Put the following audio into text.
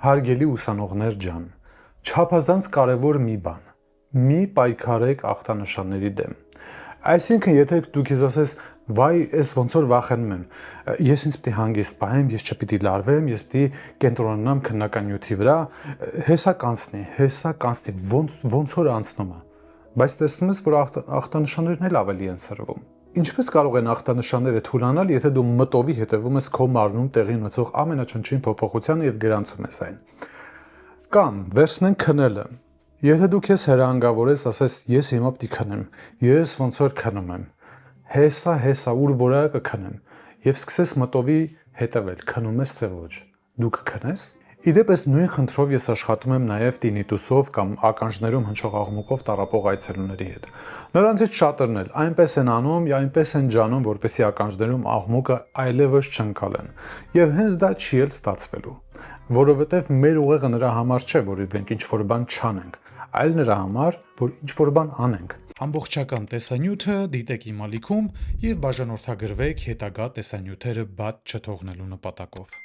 Հարգելի ուսանողներ ջան, չափազանց կարևոր մի բան. մի պայքարեք ախտանշանների դեմ։ Այսինքն, եթե դու քեզ ասես, վայ, ես ոնց որ վախենում եմ, ես ինձ պիտի հանգիստ պահեմ, ես չպիտի լարվեմ, ես պիտի կենտրոնանամ քննական նյութի վրա, հեսա կանցնի, ոնց որ անցնում է։ Բայց տեսնում ես, որ ախտանշաններն էլ ավելի են սրվում։ Ինչպես կարող են ախտանշանները թուլանալ, եթե դու մտովի հետևում ես քո մարմնում տեղի ունեցող ամենաչնչին փոփոխությանը եւ գրանցում ես այն։ Կամ վերցնենք քնելը։ Եթե դու քեզ հրանգավորես, ասես ես հիմա պիտի քնեմ, ես ոնց որ քնում եմ, հեսա ուր որա կքնեմ եւ սկսես մտովի հետևել, քնում ես թե ոչ, դու կքնես։ Իդեպ այս նույն խնդրով ես աշխատում եմ նաև տինիտուսով կամ ականջներում հնչող աղմուկով տառապող այցելուների հետ։ Նրանցից շատերն էլ այնպես են անում, այնպես են ջանում, որպեսզի ականջներում աղմուկը այլևս չընկալեն։ Եվ հենց դա չի էլ ստացվելու, որովհետև մեր ուղեղը նրա համար չէ, որ մենք ինչ-որ բան չանենք, այլ նրա համար, որ ինչ-որ բան անենք։ Ամբողջական տեսանյութը դիտեք իմ ալիքում եւ բաժանորդագրվեք հետագա տեսանյութերը բաց չթողնելու նպատակով։